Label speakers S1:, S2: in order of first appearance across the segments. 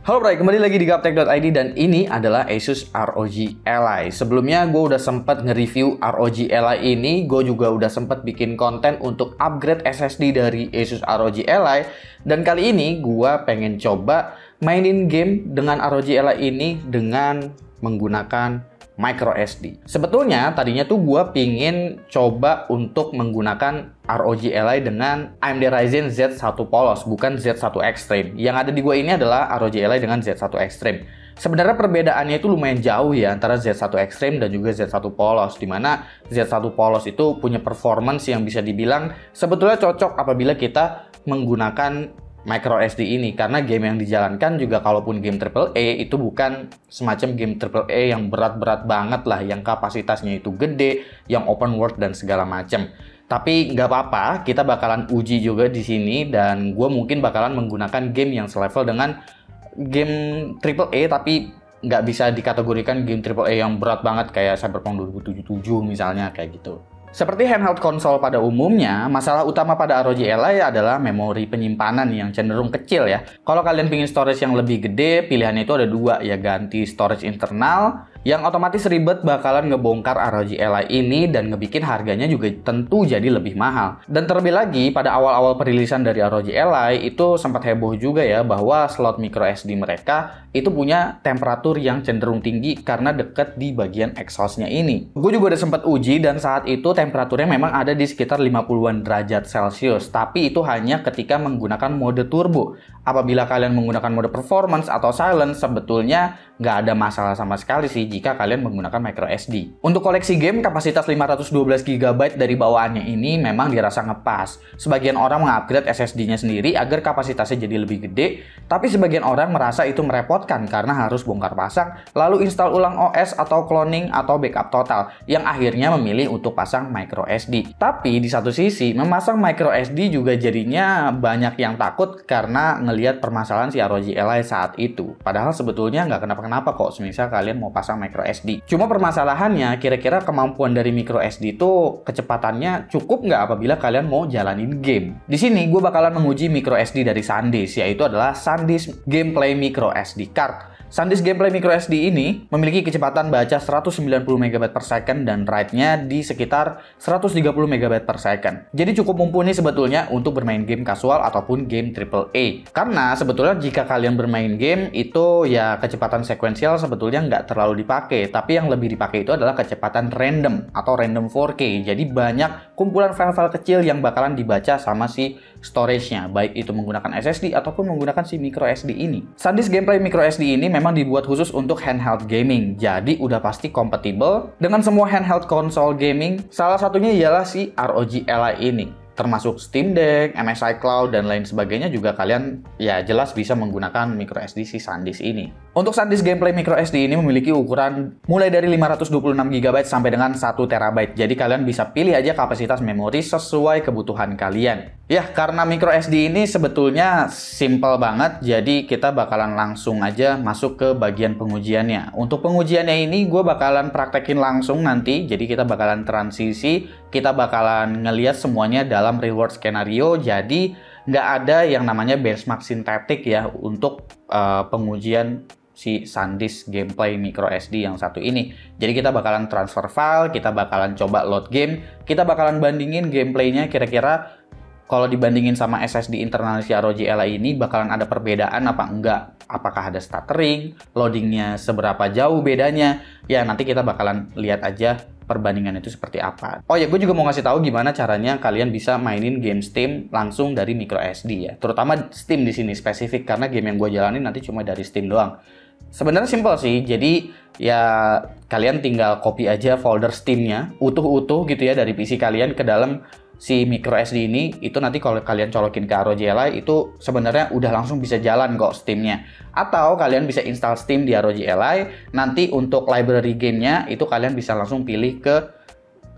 S1: Halo Bray, kembali lagi di Gaptek.id dan ini adalah Asus ROG Ally. Sebelumnya gue udah sempat nge-review ROG Ally ini, gue juga udah sempat bikin konten untuk upgrade SSD dari Asus ROG Ally. Dan kali ini gue pengen coba mainin game dengan ROG Ally ini dengan menggunakan micro SD. Sebetulnya tadinya tuh gue pingin coba untuk menggunakan ROG Ally dengan AMD Ryzen Z1 Polos, bukan Z1 Extreme. Yang ada di gue ini adalah ROG Ally dengan Z1 Extreme. Sebenarnya perbedaannya itu lumayan jauh ya antara Z1 Extreme dan juga Z1 Polos, dimana Z1 Polos itu punya performance yang bisa dibilang sebetulnya cocok apabila kita menggunakan micro SD ini, karena game yang dijalankan juga kalaupun game AAA itu bukan semacam game AAA yang berat-berat banget lah, yang kapasitasnya itu gede, yang open world dan segala macam. Tapi nggak apa-apa, kita bakalan uji juga di sini dan gue mungkin bakalan menggunakan game yang selevel dengan game AAA tapi nggak bisa dikategorikan game AAA yang berat banget kayak Cyberpunk 2077 misalnya, kayak gitu. Seperti handheld konsol pada umumnya, masalah utama pada ROG Ally adalah memori penyimpanan yang cenderung kecil ya. Kalau kalian pingin storage yang lebih gede, pilihannya itu ada dua, ya ganti storage internal, yang otomatis ribet bakalan ngebongkar ROG Ally ini dan ngebikin harganya juga tentu jadi lebih mahal. Dan terlebih lagi, pada awal-awal perilisan dari ROG Ally itu sempat heboh juga ya bahwa slot micro SD mereka itu punya temperatur yang cenderung tinggi karena deket di bagian exhaust-nya ini. Gue juga udah sempat uji dan saat itu temperaturnya memang ada di sekitar 50-an derajat Celcius, tapi itu hanya ketika menggunakan mode turbo. Apabila kalian menggunakan mode performance atau silent, sebetulnya nggak ada masalah sama sekali sih jika kalian menggunakan micro SD. Untuk koleksi game, kapasitas 512 GB dari bawaannya ini memang dirasa ngepas. Sebagian orang mengupgrade SSD-nya sendiri agar kapasitasnya jadi lebih gede, tapi sebagian orang merasa itu merepotkan karena harus bongkar pasang, lalu install ulang OS atau cloning atau backup total, yang akhirnya memilih untuk pasang micro SD. Tapi di satu sisi, memasang micro SD juga jadinya banyak yang takut karena ngelihat permasalahan si ROG Ally saat itu. Padahal sebetulnya nggak kenapa-kenapa kok, semisal kalian mau pasang micro SD. Cuma permasalahannya, kira-kira kemampuan dari micro SD itu kecepatannya cukup nggak apabila kalian mau jalanin game. Di sini gue bakalan menguji micro SD dari SanDisk, yaitu adalah SanDisk Gameplay Micro SD Card. SanDisk Gameplay Micro SD ini memiliki kecepatan baca 190 MB per second dan write-nya di sekitar 130 MB per second. Jadi cukup mumpuni sebetulnya untuk bermain game kasual ataupun game AAA. Karena sebetulnya jika kalian bermain game itu ya kecepatan sekuensial sebetulnya nggak terlalu dipakai, tapi yang lebih dipakai itu adalah kecepatan random atau random 4K. Jadi banyak kumpulan file-file kecil yang bakalan dibaca sama si storage-nya, baik itu menggunakan SSD ataupun menggunakan si micro SD ini. SanDisk Gameplay Micro SD ini memang dibuat khusus untuk handheld gaming, jadi udah pasti kompatibel dengan semua handheld konsol gaming. Salah satunya ialah si ROG Ally ini, termasuk Steam Deck, MSI Cloud, dan lain sebagainya juga kalian ya jelas bisa menggunakan micro SD si SanDisk ini. Untuk SanDisk Gameplay Micro SD ini memiliki ukuran mulai dari 526 GB sampai dengan 1 TB. Jadi kalian bisa pilih aja kapasitas memori sesuai kebutuhan kalian. Ya, karena micro SD ini sebetulnya simple banget, jadi kita bakalan langsung aja masuk ke bagian pengujiannya. Untuk pengujiannya ini gue bakalan praktekin langsung nanti, jadi kita bakalan transisi, kita bakalan ngelihat semuanya dalam real world skenario, jadi nggak ada yang namanya benchmark sintetik ya untuk pengujian si SanDisk Gameplay Micro SD yang satu ini. Jadi kita bakalan transfer file, kita bakalan coba load game, kita bakalan bandingin gameplaynya kira-kira kalau dibandingin sama SSD internal si ROG Ally ini bakalan ada perbedaan apa enggak. Apakah ada stuttering, loadingnya seberapa jauh bedanya. Ya nanti kita bakalan lihat aja perbandingan itu seperti apa. Oh ya, gue juga mau ngasih tahu gimana caranya kalian bisa mainin game Steam langsung dari micro SD ya. Terutama Steam di sini spesifik karena game yang gue jalanin nanti cuma dari Steam doang. Sebenarnya simple sih, jadi ya kalian tinggal copy aja folder Steam-nya utuh-utuh gitu ya dari PC kalian ke dalam si micro SD ini. Itu nanti kalau kalian colokin ke ROG Ally itu sebenarnya udah langsung bisa jalan kok Steam-nya. Atau kalian bisa install Steam di ROG Ally, nanti untuk library game-nya itu kalian bisa langsung pilih ke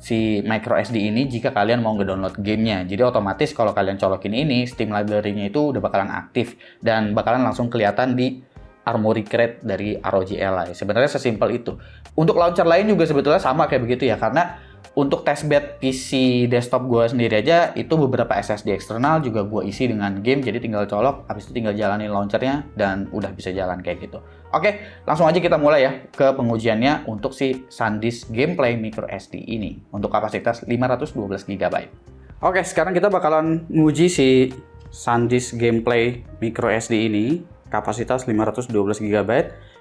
S1: si micro SD ini jika kalian mau ngedownload gamenya. Jadi otomatis kalau kalian colokin ini, Steam library-nya itu udah bakalan aktif dan bakalan langsung kelihatan di Armoury Crate dari ROG Ally. Sebenarnya sesimpel itu. Untuk launcher lain juga sebetulnya sama kayak begitu ya, karena untuk testbed PC desktop gue sendiri aja, itu beberapa SSD eksternal juga gue isi dengan game, jadi tinggal colok, habis itu tinggal jalanin launchernya, dan udah bisa jalan kayak gitu. Oke, langsung aja kita mulai ya ke pengujiannya untuk si SanDisk Gameplay Micro SD ini, untuk kapasitas 512 GB. Oke, sekarang kita bakalan nguji si SanDisk Gameplay Micro SD ini, kapasitas 512 GB.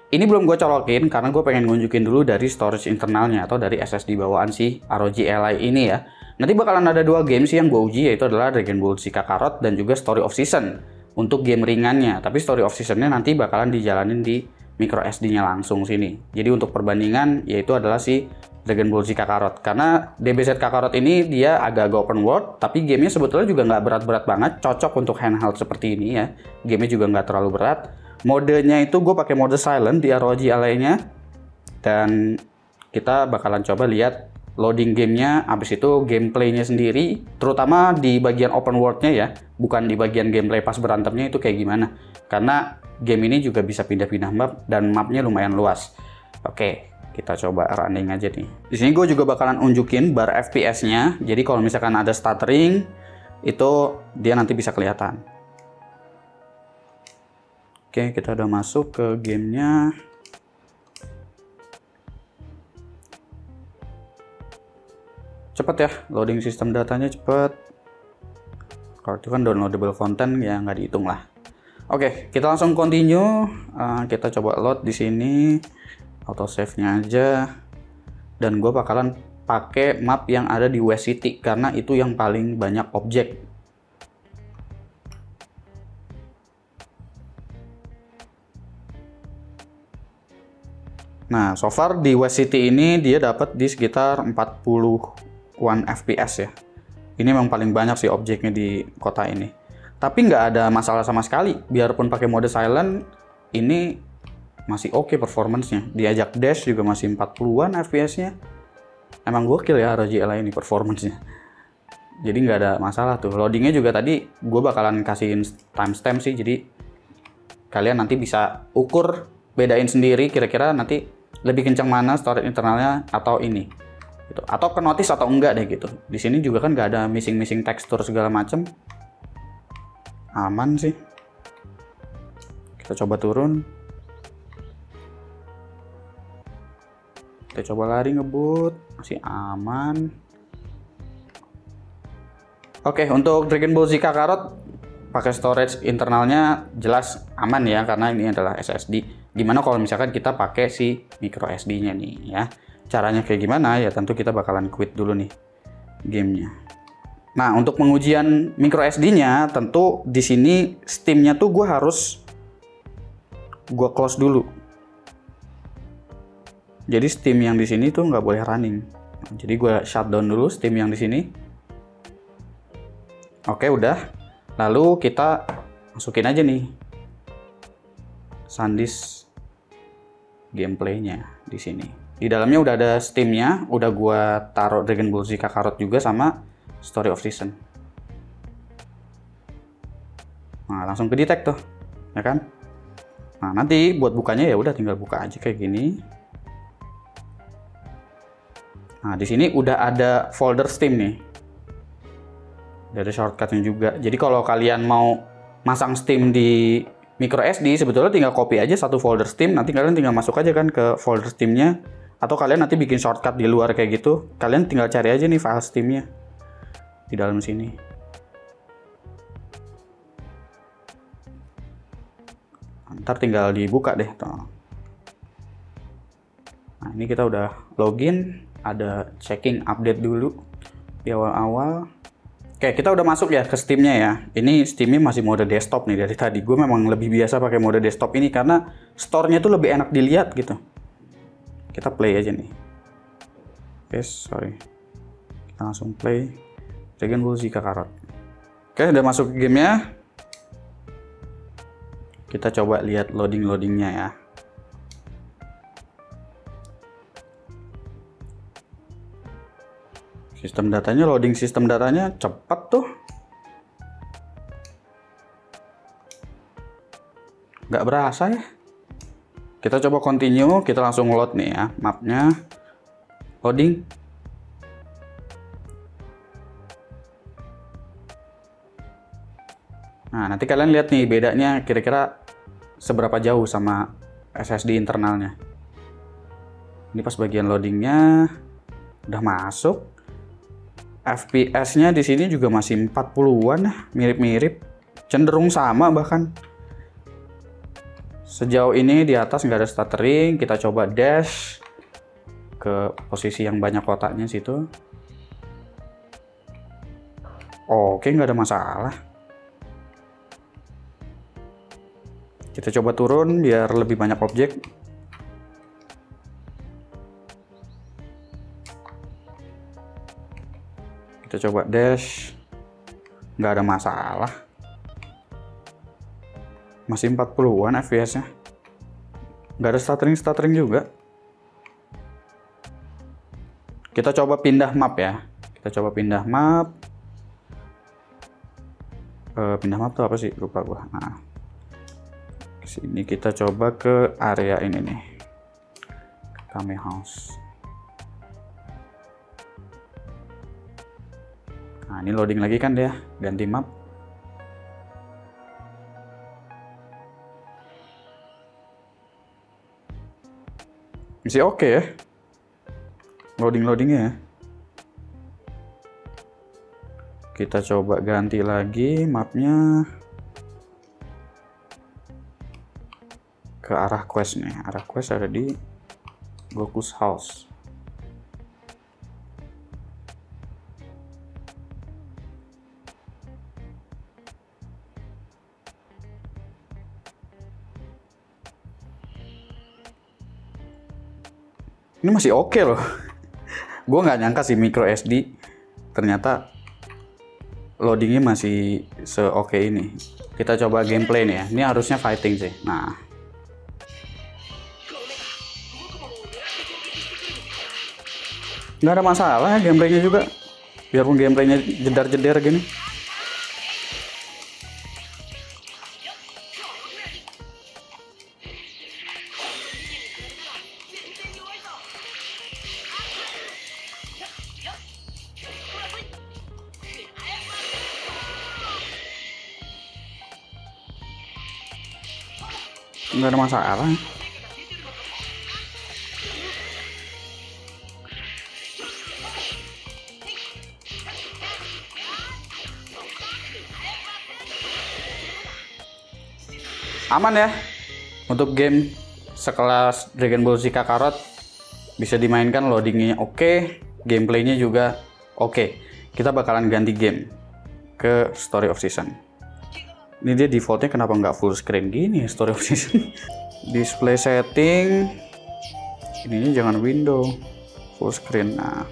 S1: Ini belum gue colokin karena gue pengen nunjukin dulu dari storage internalnya atau dari SSD bawaan si ROG Ally ini ya. Nanti bakalan ada dua game sih yang gue uji, yaitu adalah Dragon Ball Z Kakarot dan juga Story of Season untuk game ringannya. Tapi Story of Season-nya nanti bakalan dijalanin di micro SD-nya langsung sini. Jadi untuk perbandingan yaitu adalah si Dragon Ball Z Kakarot. Karena DBZ Kakarot ini dia agak-agak open world, tapi gamenya sebetulnya juga nggak berat-berat banget, cocok untuk handheld seperti ini ya. Gamenya juga nggak terlalu berat. Modenya itu gue pakai mode silent di ROG Ally-nya, dan kita bakalan coba lihat loading gamenya, habis itu gameplaynya sendiri, terutama di bagian open world-nya ya, bukan di bagian gameplay pas berantemnya itu kayak gimana. Karena game ini juga bisa pindah-pindah map dan mapnya lumayan luas. Oke, kita coba running aja nih. Di sini gue juga bakalan unjukin bar FPS-nya, jadi kalau misalkan ada stuttering, itu dia nanti bisa kelihatan. Oke, kita udah masuk ke gamenya. Cepet ya, loading sistem datanya cepet. Kalau itu kan downloadable content ya nggak dihitung lah. Oke, kita langsung continue. Kita coba load di sini, auto save-nya aja. Dan gue bakalan pakai map yang ada di West City karena itu yang paling banyak objek. Nah, so far di West City ini dia dapat di sekitar 40-an FPS ya. Ini memang paling banyak sih objeknya di kota ini. Tapi nggak ada masalah sama sekali. Biarpun pakai mode silent, ini masih oke performance-nya. Diajak dash juga masih 40-an FPS-nya. Emang gokil ya ROG Ally ini performance-nya. Jadi nggak ada masalah tuh. Loadingnya juga tadi gue bakalan kasihin timestamp sih. Jadi kalian nanti bisa ukur, bedain sendiri kira-kira nanti lebih kencang mana storage internalnya atau ini gitu. Atau ke notice atau enggak deh gitu. Di sini juga kan nggak ada missing tekstur segala macem. Aman sih. Kita coba turun. Kita coba lari ngebut, masih aman. Oke, untuk Dragon Ball Z Kakarot pakai storage internalnya jelas aman ya, karena ini adalah SSD. Gimana kalau misalkan kita pakai si micro SD-nya nih ya. Caranya kayak gimana ya, tentu kita bakalan quit dulu nih gamenya. Nah, untuk pengujian micro SD-nya tentu di sini Steam-nya tuh gue harus close dulu. Jadi Steam yang di sini tuh nggak boleh running. Jadi gue shutdown dulu Steam yang di sini. Oke, udah. Lalu kita masukin aja nih SanDisk Gameplay-nya di sini. Di dalamnya udah ada Steam-nya, udah gua taruh Dragon Ball Z Kakarot juga sama Story of Season. Nah, langsung ke detect tuh, ya kan? Nah, nanti buat bukanya ya udah tinggal buka aja kayak gini. Nah, di sini udah ada folder Steam nih. Udah ada shortcutnya juga. Jadi kalau kalian mau masang Steam di micro SD, sebetulnya tinggal copy aja satu folder Steam, nanti kalian tinggal masuk aja kan ke folder Steam-nya, atau kalian nanti bikin shortcut di luar kayak gitu, kalian tinggal cari aja nih file Steam-nya di dalam sini. Ntar tinggal dibuka deh. Nah, ini kita udah login, ada checking update dulu di awal-awal. Oke, kita udah masuk ya ke Steam-nya ya. Ini Steam-nya masih mode desktop nih dari tadi. Gue memang lebih biasa pakai mode desktop ini karena store-nya tuh lebih enak dilihat gitu. Kita play aja nih. Sorry. Kita langsung play Dragon Ball Z Kakarot. Oke, udah masuk ke gamenya. Kita coba lihat loading-loadingnya ya. Sistem datanya, loading sistem datanya cepat tuh. Nggak berasa ya. Kita coba continue, kita langsung load nih ya mapnya. Loading.
S2: Nah, nanti kalian lihat nih bedanya kira-kira seberapa jauh sama SSD internalnya. Ini pas bagian loadingnya udah masuk. FPS-nya di sini juga masih 40-an, mirip-mirip, cenderung sama bahkan. Sejauh ini di atas nggak ada stuttering. Kita coba dash ke posisi yang banyak kotaknya situ. Oke, nggak ada masalah. Kita coba turun biar lebih banyak objek. Kita coba dash. Nggak ada masalah. Masih 40-an FPS-nya. Nggak ada stuttering juga. Kita coba pindah map ya. Kita coba pindah map. Pindah map tuh apa sih? Lupa gua. Nah, sini kita coba ke area ini nih. Kame House. Nah, ini loading lagi kan dia, ganti map. Masih oke ya. Loading-loadingnya ya. Kita coba ganti lagi mapnya ke arah quest nih. Arah quest ada di Goku's House. Ini masih oke loh. Gue nggak nyangka sih micro SD ternyata loadingnya masih se-oke ini. Kita coba gameplay nih ya. Ini harusnya fighting sih. Nah, nggak ada masalah ya gameplaynya juga. Biarpun gameplaynya jedar-jeder gini. Nggak ada masalah. Aman ya untuk game sekelas Dragon Ball Z Kakarot, bisa dimainkan, loadingnya oke, gameplaynya juga oke. Kita bakalan ganti game ke Story of Season. Ini dia defaultnya kenapa nggak full screen gini ya, Story of Season. Display setting ininya jangan window, full screen. Nah,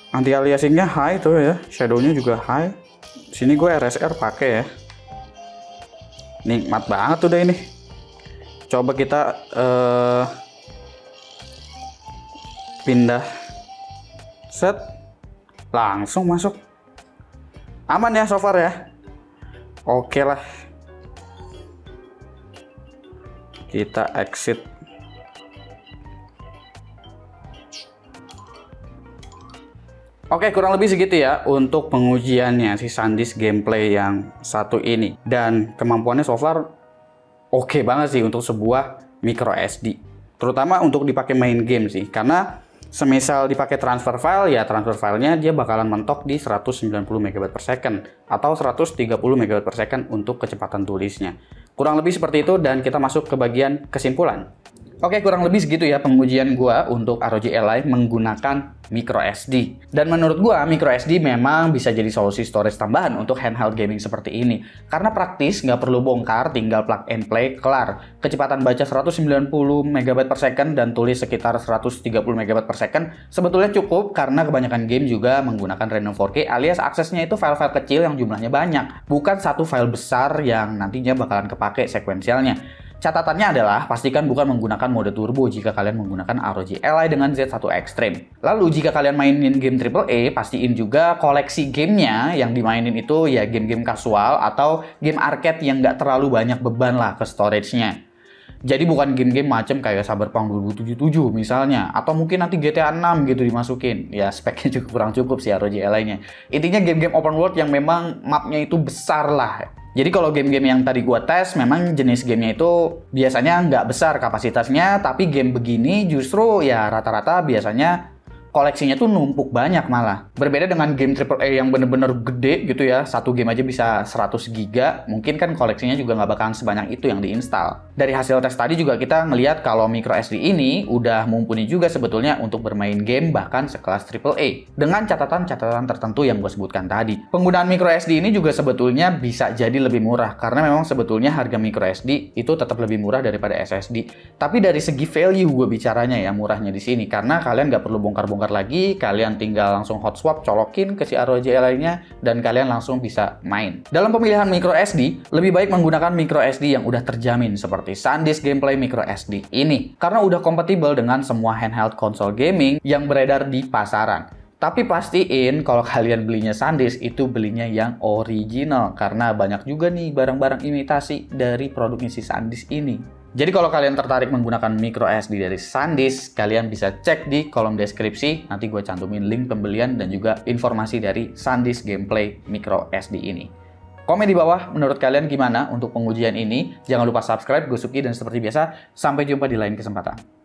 S2: anti aliasingnya high tuh ya, shadownya juga high. Sini gue RSR pakai ya. Nikmat banget udah ini. Coba kita pindah set, langsung masuk. Aman ya so far ya. Oke lah. Kita exit. Oke, kurang lebih segitu ya untuk pengujiannya si SanDisk gameplay yang satu ini. Dan kemampuannya so far oke banget sih untuk sebuah micro SD. Terutama untuk dipakai main game sih. Karena semisal dipakai transfer file, ya transfer filenya dia bakalan mentok di 190 MB per second atau 130 MB per second untuk kecepatan tulisnya. Kurang lebih seperti itu, dan kita masuk ke bagian kesimpulan. Oke, kurang lebih segitu ya pengujian gua untuk ROG Ally menggunakan micro SD. Dan menurut gua micro SD memang bisa jadi solusi storage tambahan untuk handheld gaming seperti ini. Karena praktis, nggak perlu bongkar, tinggal plug and play, kelar. Kecepatan baca 190 MB per second dan tulis sekitar 130 MB per second sebetulnya cukup, karena kebanyakan game juga menggunakan Reno 4K alias aksesnya itu file-file kecil yang jumlahnya banyak. Bukan satu file besar yang nantinya bakalan kepake sekuensialnya. Catatannya adalah pastikan bukan menggunakan mode turbo jika kalian menggunakan ROG Ally dengan Z1 Extreme. Lalu jika kalian mainin game AAA, pastiin juga koleksi gamenya yang dimainin itu ya game-game kasual atau game arcade yang nggak terlalu banyak beban lah ke storage-nya. Jadi bukan game-game macam kayak Cyberpunk 2077 misalnya, atau mungkin nanti GTA 6 gitu dimasukin. Ya speknya juga kurang cukup sih ROG Ally-nya. Intinya game-game open world yang memang mapnya itu besar lah. Jadi kalau game-game yang tadi gua tes, memang jenis gamenya itu biasanya nggak besar kapasitasnya, tapi game begini justru ya rata-rata biasanya koleksinya tuh numpuk banyak malah. Berbeda dengan game AAA yang bener-bener gede gitu ya, satu game aja bisa 100 giga, mungkin kan koleksinya juga nggak bakalan sebanyak itu yang diinstal. Dari hasil tes tadi juga kita ngelihat kalau micro SD ini udah mumpuni juga sebetulnya untuk bermain game bahkan sekelas AAA. Dengan catatan-catatan tertentu yang gue sebutkan tadi. Penggunaan micro SD ini juga sebetulnya bisa jadi lebih murah, karena memang sebetulnya harga micro SD itu tetap lebih murah daripada SSD. Tapi dari segi value gue bicaranya ya murahnya di sini, karena kalian nggak perlu bongkar-bongkar lagi, kalian tinggal langsung hot swap, colokin ke si ROG Ally-nya, dan kalian langsung bisa main. Dalam pemilihan micro SD, lebih baik menggunakan micro SD yang udah terjamin seperti SanDisk Gameplay Micro SD ini, karena udah kompatibel dengan semua handheld konsol gaming yang beredar di pasaran. Tapi pastiin kalau kalian belinya SanDisk itu belinya yang original, karena banyak juga nih barang-barang imitasi dari produknya si SanDisk ini. Jadi kalau kalian tertarik menggunakan micro SD dari SanDisk, kalian bisa cek di kolom deskripsi. Nanti gue cantumin link pembelian dan juga informasi dari SanDisk Gameplay Micro SD ini. Komen di bawah menurut kalian gimana untuk pengujian ini. Jangan lupa subscribe, gue Suki, dan seperti biasa, sampai jumpa di lain kesempatan.